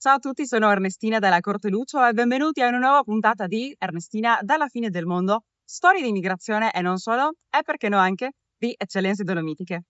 Ciao a tutti, sono Ernestina dalla Corte Lucio e benvenuti a una nuova puntata di Ernestina dalla fine del mondo, storie di immigrazione e non solo, e perché no anche di eccellenze dolomitiche.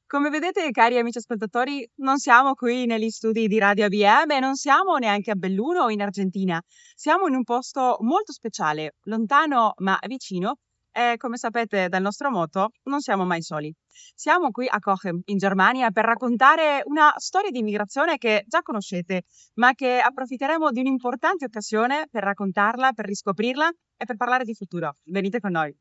Come vedete, cari amici ascoltatori, non siamo qui negli studi di Radio ABM e non siamo neanche a Belluno o in Argentina. Siamo in un posto molto speciale, lontano ma vicino, e come sapete dal nostro motto, non siamo mai soli. Siamo qui a Cochem, in Germania, per raccontare una storia di immigrazione che già conoscete, ma che approfitteremo di un'importante occasione per raccontarla, per riscoprirla e per parlare di futuro. Venite con noi.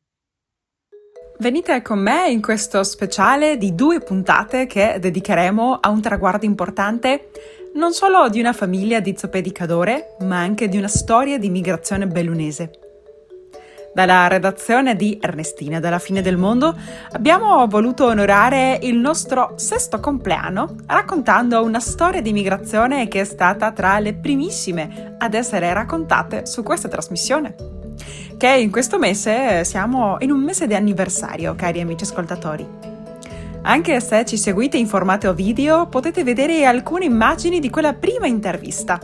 Venite con me in questo speciale di 2 puntate che dedicheremo a un traguardo importante non solo di una famiglia di zoopedicadore, ma anche di una storia di migrazione bellunese. Dalla redazione di Ernestina dalla fine del mondo abbiamo voluto onorare il nostro 6° compleanno raccontando una storia di migrazione che è stata tra le primissime ad essere raccontate su questa trasmissione. Che in questo mese siamo in un mese di anniversario, cari amici ascoltatori. Anche se ci seguite in formato video, potete vedere alcune immagini di quella prima intervista.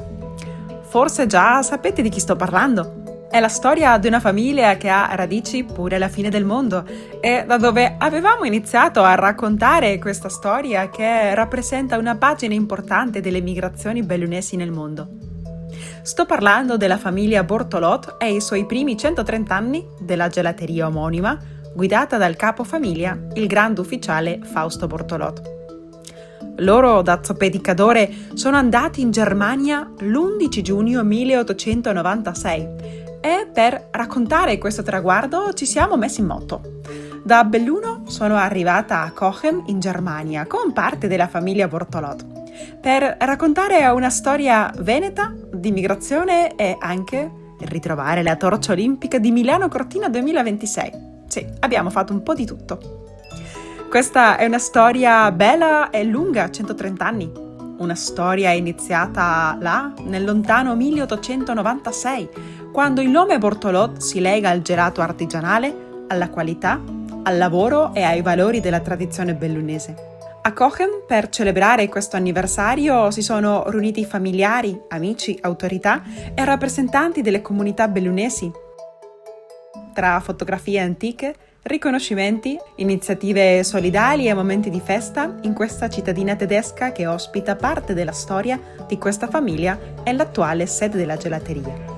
Forse già sapete di chi sto parlando. È la storia di una famiglia che ha radici pure alla fine del mondo e da dove avevamo iniziato a raccontare questa storia che rappresenta una pagina importante delle migrazioni bellunesi nel mondo. Sto parlando della famiglia Bortolot e i suoi primi 130 anni della gelateria omonima, guidata dal capofamiglia, il grande ufficiale Fausto Bortolot. Loro, da zoopedicadore, sono andati in Germania l'11 giugno 1896 e per raccontare questo traguardo ci siamo messi in moto. Da Belluno sono arrivata a Cochem in Germania con parte della famiglia Bortolot per raccontare una storia veneta di migrazione e anche ritrovare la torcia olimpica di Milano Cortina 2026. Sì, abbiamo fatto un po' di tutto. Questa è una storia bella e lunga, 130 anni. Una storia iniziata là, nel lontano 1896, quando il nome Bortolot si lega al gelato artigianale, alla qualità, al lavoro e ai valori della tradizione bellunese. A Cochem, per celebrare questo anniversario, si sono riuniti familiari, amici, autorità e rappresentanti delle comunità bellunesi. Tra fotografie antiche, riconoscimenti, iniziative solidali e momenti di festa in questa cittadina tedesca che ospita parte della storia di questa famiglia e l'attuale sede della gelateria.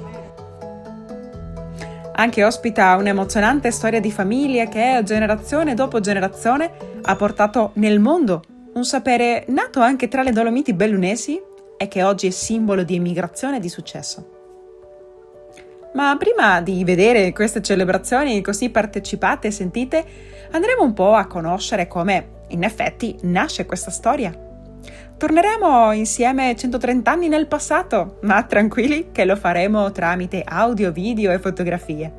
Anche ospita un'emozionante storia di famiglie che, generazione dopo generazione, ha portato nel mondo un sapere nato anche tra le Dolomiti bellunesi e che oggi è simbolo di emigrazione e di successo. Ma prima di vedere queste celebrazioni così partecipate e sentite, andremo un po' a conoscere come, in effetti, nasce questa storia. Torneremo insieme 130 anni nel passato, ma tranquilli che lo faremo tramite audio, video e fotografie.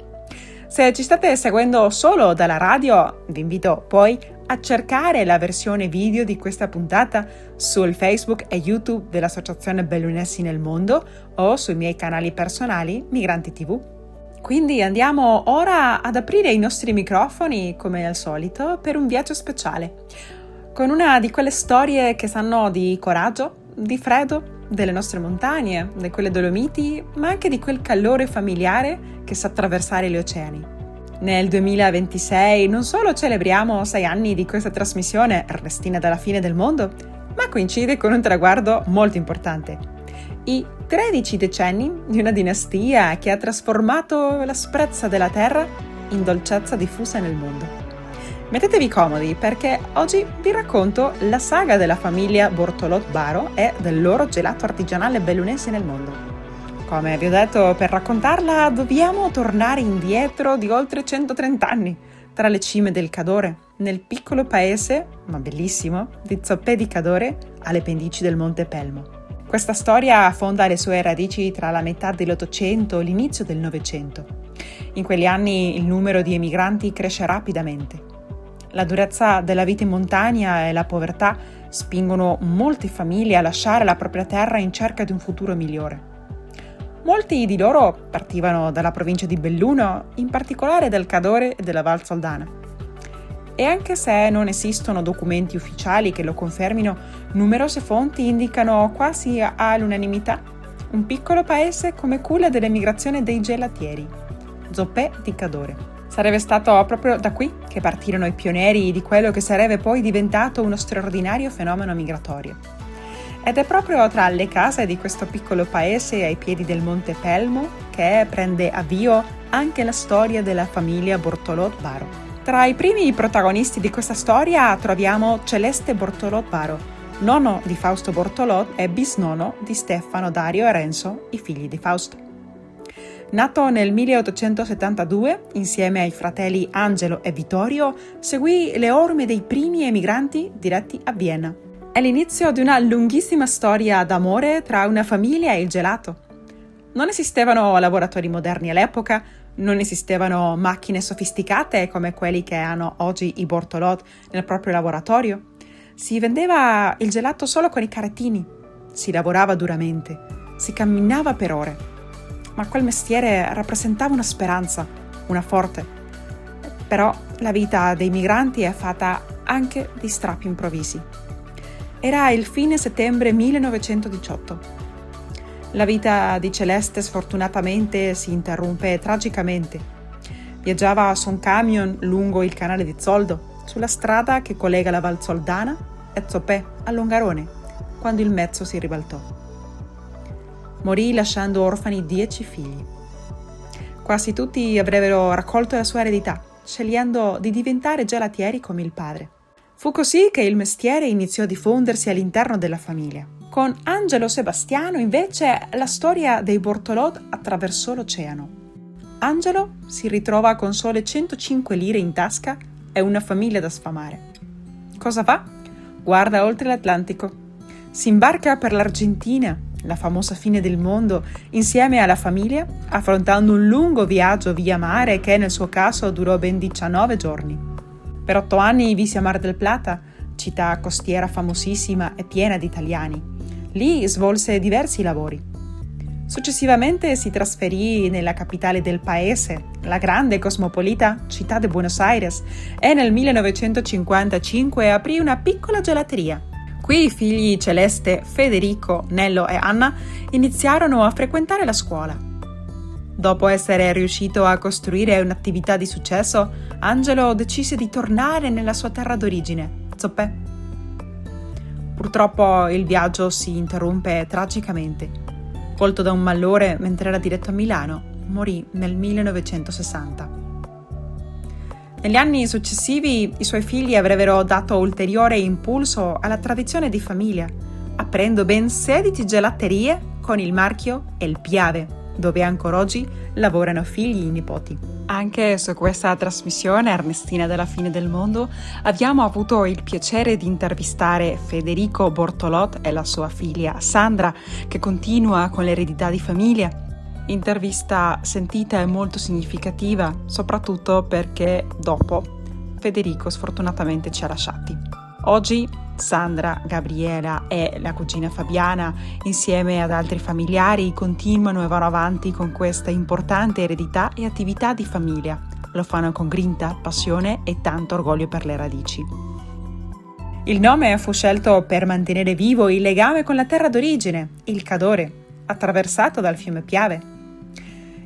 Se ci state seguendo solo dalla radio, vi invito poi a cercare la versione video di questa puntata sul Facebook e YouTube dell'Associazione Bellunesi nel Mondo o sui miei canali personali Migranti TV. Quindi andiamo ora ad aprire i nostri microfoni, come al solito, per un viaggio speciale, con una di quelle storie che sanno di coraggio, di freddo, delle nostre montagne, di quelle Dolomiti, ma anche di quel calore familiare che sa attraversare gli oceani. Nel 2026 non solo celebriamo 6 anni di questa trasmissione Ernestina dalla fine del mondo, ma coincide con un traguardo molto importante. I 13 decenni di una dinastia che ha trasformato l'asprezza della terra in dolcezza diffusa nel mondo. Mettetevi comodi perché oggi vi racconto la saga della famiglia Bortolot Baro e del loro gelato artigianale bellunese nel mondo. Come vi ho detto, per raccontarla dobbiamo tornare indietro di oltre 130 anni, tra le cime del Cadore, nel piccolo paese, ma bellissimo, di Zoopedicadore, alle pendici del Monte Pelmo. Questa storia affonda le sue radici tra la metà dell'Ottocento e l'inizio del Novecento. In quegli anni il numero di emigranti cresce rapidamente. La durezza della vita in montagna e la povertà spingono molte famiglie a lasciare la propria terra in cerca di un futuro migliore. Molti di loro partivano dalla provincia di Belluno, in particolare del Cadore e della Val Soldana. E anche se non esistono documenti ufficiali che lo confermino, numerose fonti indicano quasi all'unanimità un piccolo paese come culla dell'emigrazione dei gelatieri, Zoppé di Cadore. Sarebbe stato proprio da qui che partirono i pionieri di quello che sarebbe poi diventato uno straordinario fenomeno migratorio. Ed è proprio tra le case di questo piccolo paese ai piedi del Monte Pelmo che prende avvio anche la storia della famiglia Bortolot Baro. Tra i primi protagonisti di questa storia troviamo Celeste Bortolot Baro, nonno di Fausto Bortolot e bisnonno di Stefano, Dario e Renzo, i figli di Fausto. Nato nel 1872, insieme ai fratelli Angelo e Vittorio, seguì le orme dei primi emigranti diretti a Vienna. È l'inizio di una lunghissima storia d'amore tra una famiglia e il gelato. Non esistevano laboratori moderni all'epoca, non esistevano macchine sofisticate come quelli che hanno oggi i Bortolot nel proprio laboratorio. Si vendeva il gelato solo con i carrettini, si lavorava duramente, si camminava per ore. Ma quel mestiere rappresentava una speranza, una forte. Però la vita dei migranti è fatta anche di strappi improvvisi. Era il fine settembre 1918. La vita di Celeste sfortunatamente si interrompe tragicamente. Viaggiava su un camion lungo il canale di Zoldo, sulla strada che collega la Val Soldana e Zoppé a Longarone, quando il mezzo si ribaltò. Morì lasciando orfani 10 figli. Quasi tutti avrebbero raccolto la sua eredità, scegliendo di diventare gelatieri come il padre. Fu così che il mestiere iniziò a diffondersi all'interno della famiglia. Con Angelo Sebastiano, invece, la storia dei Bortolot attraversò l'oceano. Angelo si ritrova con sole 105 lire in tasca e una famiglia da sfamare. Cosa fa? Guarda oltre l'Atlantico. Si imbarca per l'Argentina, la famosa fine del mondo, insieme alla famiglia, affrontando un lungo viaggio via mare che nel suo caso durò ben 19 giorni. Per 8 anni visse a Mar del Plata, città costiera famosissima e piena di italiani. Lì svolse diversi lavori. Successivamente si trasferì nella capitale del paese, la grande e cosmopolita città di Buenos Aires, e nel 1955 aprì una piccola gelateria. Qui i figli Celeste, Federico, Nello e Anna iniziarono a frequentare la scuola. Dopo essere riuscito a costruire un'attività di successo, Angelo decise di tornare nella sua terra d'origine, Zoppé. Purtroppo il viaggio si interrompe tragicamente. Colto da un malore mentre era diretto a Milano, morì nel 1960. Negli anni successivi i suoi figli avrebbero dato ulteriore impulso alla tradizione di famiglia, aprendo ben 16 gelaterie con il marchio El Piave, dove ancora oggi lavorano figli e nipoti. Anche su questa trasmissione Ernestina della fine del mondo abbiamo avuto il piacere di intervistare Federico Bortolot e la sua figlia Sandra, che continua con l'eredità di famiglia. Intervista sentita e molto significativa, soprattutto perché dopo Federico sfortunatamente ci ha lasciati. Oggi Sandra, Gabriela e la cugina Fabiana, insieme ad altri familiari, continuano e vanno avanti con questa importante eredità e attività di famiglia. Lo fanno con grinta, passione e tanto orgoglio per le radici. Il nome fu scelto per mantenere vivo il legame con la terra d'origine, il Cadore, attraversato dal fiume Piave.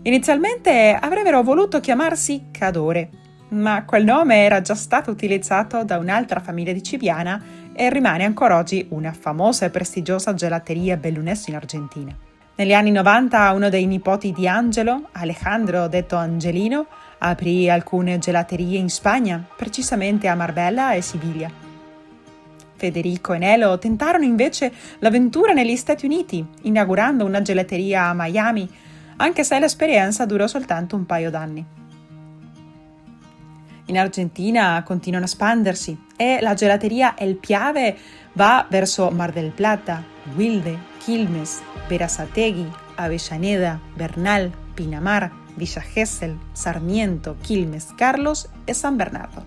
Inizialmente avrebbero voluto chiamarsi Cadore, ma quel nome era già stato utilizzato da un'altra famiglia di Civiana e rimane ancora oggi una famosa e prestigiosa gelateria bellunese in Argentina. Negli anni 90 uno dei nipoti di Angelo, Alejandro detto Angelino, aprì alcune gelaterie in Spagna, precisamente a Marbella e Siviglia. Federico e Nelo tentarono invece l'avventura negli Stati Uniti, inaugurando una gelateria a Miami, anche se l'esperienza durò soltanto un paio d'anni. In Argentina continuano a espandersi e la gelateria El Piave va verso Mar del Plata, Wilde, Quilmes, Berazategui, Avellaneda, Bernal, Pinamar, Villa Gesell, Sarmiento, Quilmes, Carlos e San Bernardo.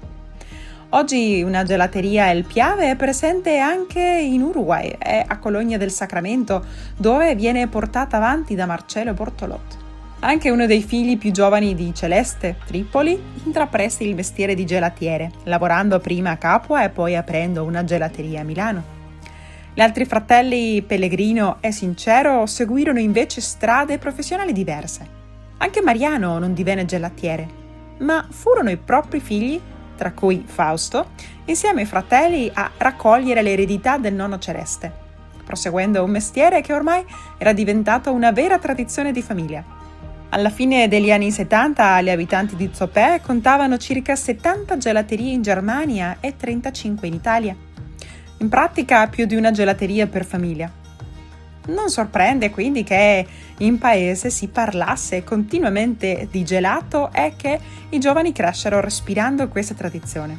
Oggi una gelateria El Piave è presente anche in Uruguay e a Cologna del Sacramento, dove viene portata avanti da Marcello Bortolot. Anche uno dei figli più giovani di Celeste, Tripoli, intraprese il mestiere di gelatiere, lavorando prima a Capua e poi aprendo una gelateria a Milano. Gli altri fratelli, Pellegrino e Sincero, seguirono invece strade professionali diverse. Anche Mariano non divenne gelatiere, ma furono i propri figli, tra cui Fausto, insieme ai fratelli a raccogliere l'eredità del nonno celeste, proseguendo un mestiere che ormai era diventato una vera tradizione di famiglia. Alla fine degli anni 70 gli abitanti di Zopé contavano circa 70 gelaterie in Germania e 35 in Italia. In pratica più di una gelateria per famiglia. Non sorprende quindi che in paese si parlasse continuamente di gelato e che i giovani crescero respirando questa tradizione.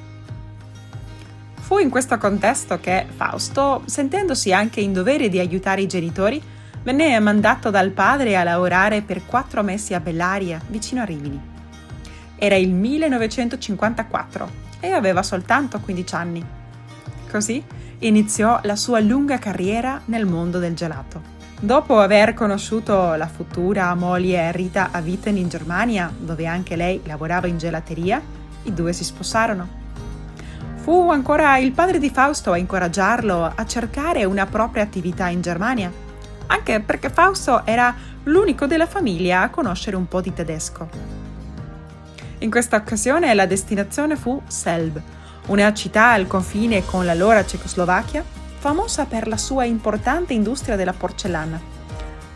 Fu in questo contesto che Fausto, sentendosi anche in dovere di aiutare i genitori, venne mandato dal padre a lavorare per 4 mesi a Bellaria, vicino a Rimini. Era il 1954 e aveva soltanto 15 anni. Così iniziò la sua lunga carriera nel mondo del gelato. Dopo aver conosciuto la futura moglie Rita a Witten in Germania, dove anche lei lavorava in gelateria, i due si sposarono. Fu ancora il padre di Fausto a incoraggiarlo a cercare una propria attività in Germania, anche perché Fausto era l'unico della famiglia a conoscere un po' di tedesco. In questa occasione la destinazione fu Selb, una città al confine con l'allora Cecoslovacchia, famosa per la sua importante industria della porcellana.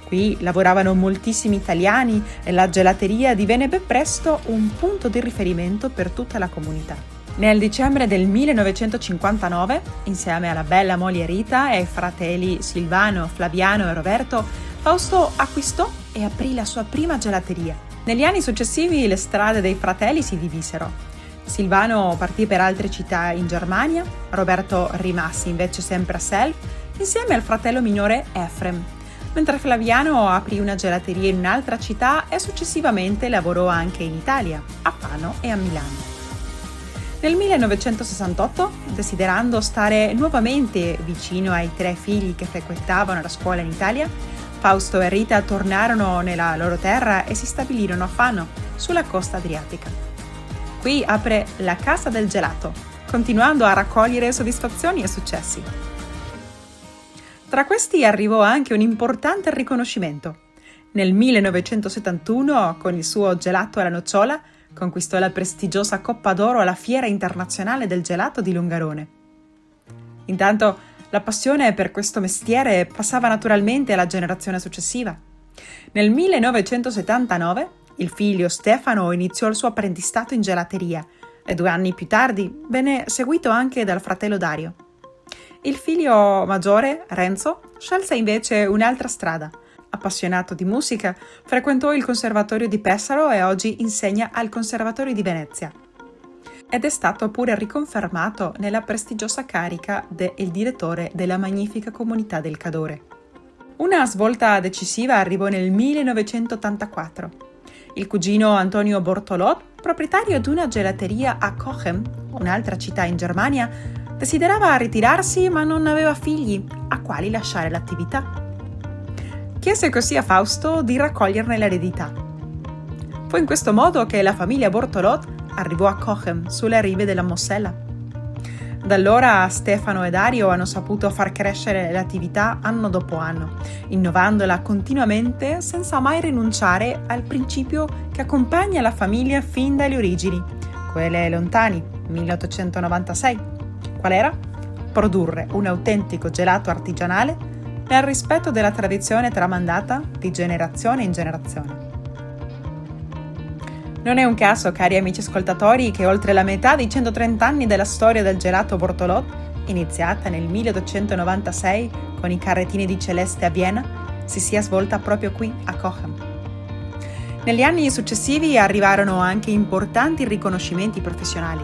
Qui lavoravano moltissimi italiani e la gelateria divenne ben presto un punto di riferimento per tutta la comunità. Nel dicembre del 1959, insieme alla bella moglie Rita e ai fratelli Silvano, Flaviano e Roberto, Fausto acquistò e aprì la sua prima gelateria. Negli anni successivi le strade dei fratelli si divisero. Silvano partì per altre città in Germania, Roberto rimase invece sempre a Selb, insieme al fratello minore Efrem, mentre Flaviano aprì una gelateria in un'altra città e successivamente lavorò anche in Italia, a Fano e a Milano. Nel 1968, desiderando stare nuovamente vicino ai 3 figli che frequentavano la scuola in Italia, Fausto e Rita tornarono nella loro terra e si stabilirono a Fano, sulla costa adriatica. Qui apre la Casa del Gelato, continuando a raccogliere soddisfazioni e successi. Tra questi arrivò anche un importante riconoscimento. Nel 1971, con il suo gelato alla nocciola, conquistò la prestigiosa Coppa d'Oro alla Fiera Internazionale del Gelato di Longarone. Intanto, la passione per questo mestiere passava naturalmente alla generazione successiva. Nel 1979, il figlio Stefano iniziò il suo apprendistato in gelateria e 2 anni più tardi venne seguito anche dal fratello Dario. Il figlio maggiore, Renzo, scelse invece un'altra strada. Appassionato di musica, frequentò il Conservatorio di Pesaro e oggi insegna al Conservatorio di Venezia. Ed è stato pure riconfermato nella prestigiosa carica del direttore della magnifica comunità del Cadore. Una svolta decisiva arrivò nel 1984. Il cugino Antonio Bortolot, proprietario di una gelateria a Cochem, un'altra città in Germania, desiderava ritirarsi ma non aveva figli a quali lasciare l'attività. Chiese così a Fausto di raccoglierne l'eredità. Fu in questo modo che la famiglia Bortolot arrivò a Cochem, sulle rive della Mosella. Da allora Stefano e Dario hanno saputo far crescere l'attività anno dopo anno, innovandola continuamente senza mai rinunciare al principio che accompagna la famiglia fin dalle origini, quelle lontani, 1896. Qual era? Produrre un autentico gelato artigianale nel rispetto della tradizione tramandata di generazione in generazione. Non è un caso, cari amici ascoltatori, che oltre la metà dei 130 anni della storia del gelato Bortolot, iniziata nel 1896 con i carrettini di Celeste a Vienna, si sia svolta proprio qui a Cochem. Negli anni successivi arrivarono anche importanti riconoscimenti professionali.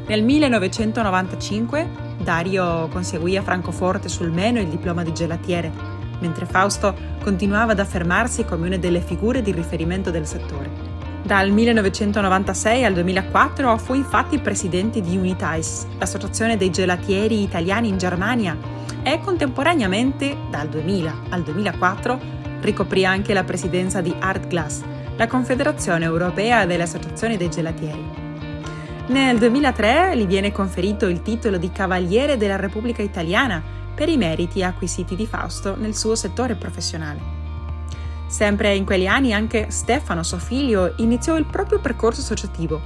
Nel 1995 Dario conseguì a Francoforte sul Meno il diploma di gelatiere, mentre Fausto continuava ad affermarsi come una delle figure di riferimento del settore. Dal 1996 al 2004 fu infatti presidente di Unitais, l'associazione dei gelatieri italiani in Germania, e contemporaneamente, dal 2000 al 2004, ricoprì anche la presidenza di Artglass, la Confederazione Europea delle Associazioni dei Gelatieri. Nel 2003 gli viene conferito il titolo di Cavaliere della Repubblica Italiana per i meriti acquisiti di Fausto nel suo settore professionale. Sempre in quegli anni anche Stefano, suo figlio, iniziò il proprio percorso associativo.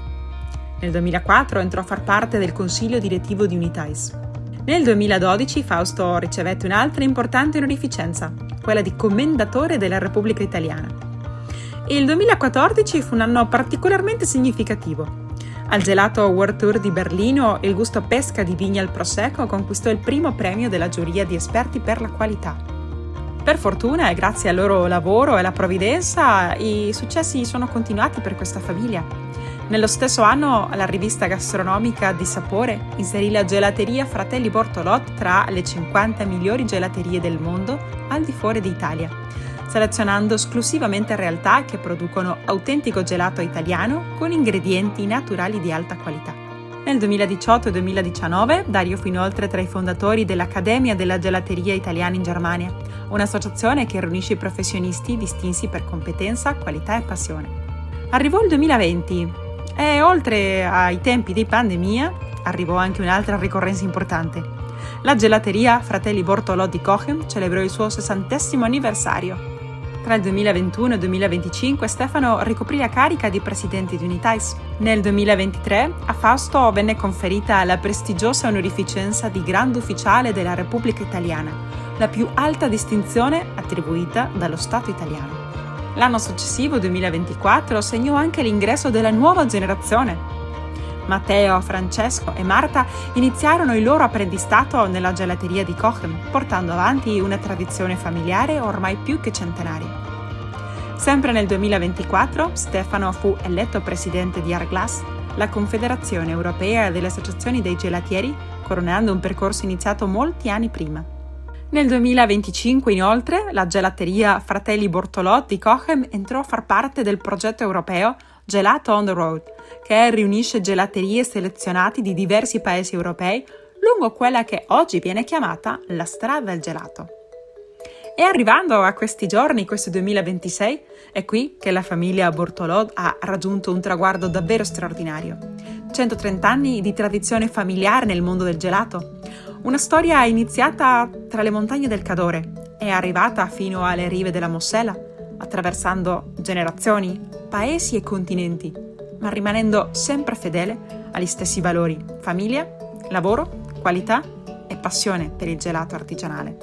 Nel 2004 entrò a far parte del consiglio direttivo di Unitais. Nel 2012 Fausto ricevette un'altra importante onorificenza, quella di Commendatore della Repubblica Italiana. Il 2014 fu un anno particolarmente significativo. Al Gelato World Tour di Berlino, il gusto pesca di vigna al Prosecco conquistò il primo premio della giuria di esperti per la qualità. Per fortuna e grazie al loro lavoro e alla provvidenza, i successi sono continuati per questa famiglia. Nello stesso anno, la rivista gastronomica Di Sapore inserì la gelateria Fratelli Bortolot tra le 50 migliori gelaterie del mondo al di fuori d'Italia, selezionando esclusivamente realtà che producono autentico gelato italiano con ingredienti naturali di alta qualità. Nel 2018 e 2019 Dario fu inoltre tra i fondatori dell'Accademia della Gelateria Italiana in Germania, un'associazione che riunisce i professionisti distinti per competenza, qualità e passione. Arrivò il 2020 e oltre ai tempi di pandemia arrivò anche un'altra ricorrenza importante. La gelateria Fratelli Bortolot di Cochem celebrò il suo 60° anniversario. Tra il 2021 e il 2025 Stefano ricoprì la carica di presidente di Unitais. Nel 2023 a Fausto venne conferita la prestigiosa onorificenza di Grande Ufficiale della Repubblica Italiana, la più alta distinzione attribuita dallo Stato italiano. L'anno successivo, 2024, segnò anche l'ingresso della nuova generazione. Matteo, Francesco e Marta iniziarono il loro apprendistato nella gelateria di Cochem, portando avanti una tradizione familiare ormai più che centenaria. Sempre nel 2024, Stefano fu eletto presidente di Arglass, la Confederazione Europea delle Associazioni dei Gelatieri, coronando un percorso iniziato molti anni prima. Nel 2025, inoltre, la gelateria Fratelli Bortolot di Cochem entrò a far parte del progetto europeo Gelato on the Road, che riunisce gelaterie selezionate di diversi paesi europei lungo quella che oggi viene chiamata la strada del gelato. E arrivando a questi giorni, questo 2026, è qui che la famiglia Bortolot ha raggiunto un traguardo davvero straordinario. 130 anni di tradizione familiare nel mondo del gelato. Una storia iniziata tra le montagne del Cadore e arrivata fino alle rive della Mosella, attraversando generazioni, paesi e continenti, ma rimanendo sempre fedele agli stessi valori: famiglia, lavoro, qualità e passione per il gelato artigianale.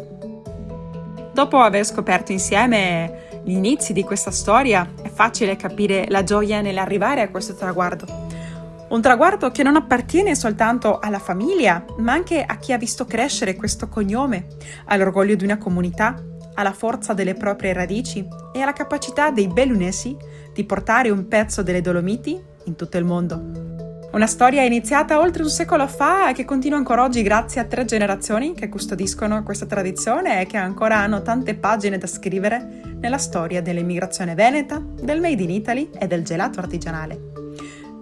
Dopo aver scoperto insieme gli inizi di questa storia, è facile capire la gioia nell'arrivare a questo traguardo. Un traguardo che non appartiene soltanto alla famiglia, ma anche a chi ha visto crescere questo cognome, all'orgoglio di una comunità, alla forza delle proprie radici e alla capacità dei bellunesi di portare un pezzo delle Dolomiti in tutto il mondo. Una storia iniziata oltre un secolo fa e che continua ancora oggi grazie a 3 generazioni che custodiscono questa tradizione e che ancora hanno tante pagine da scrivere nella storia dell'immigrazione veneta, del Made in Italy e del gelato artigianale.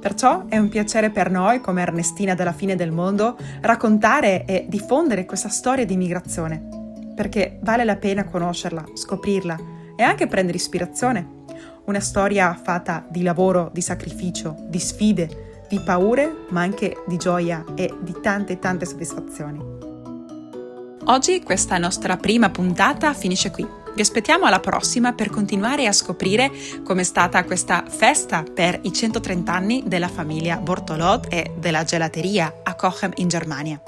Perciò è un piacere per noi, come Ernestina dalla Fine del Mondo, raccontare e diffondere questa storia di immigrazione, perché vale la pena conoscerla, scoprirla e anche prendere ispirazione. Una storia fatta di lavoro, di sacrificio, di sfide, di paure, ma anche di gioia e di tante soddisfazioni. Oggi questa nostra prima puntata finisce qui. Vi aspettiamo alla prossima per continuare a scoprire com'è stata questa festa per i 130 anni della famiglia Bortolot e della gelateria a Cochem in Germania.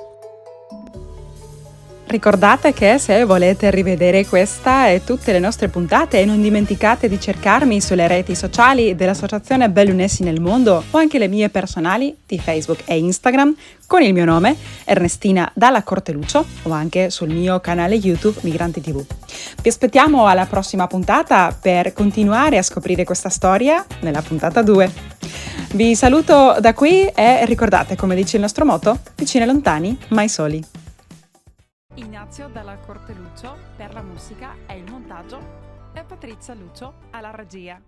Ricordate che se volete rivedere questa e tutte le nostre puntate, non dimenticate di cercarmi sulle reti sociali dell'Associazione Bellunesi nel Mondo o anche le mie personali di Facebook e Instagram con il mio nome, Ernestina dalla Corteluccio, o anche sul mio canale YouTube Migranti TV. Vi aspettiamo alla prossima puntata per continuare a scoprire questa storia nella puntata 2. Vi saluto da qui e ricordate, come dice il nostro motto, vicini e lontani, mai soli. Ignazio dalla Corteluccio per la musica e il montaggio e Patrizia Lucio alla regia.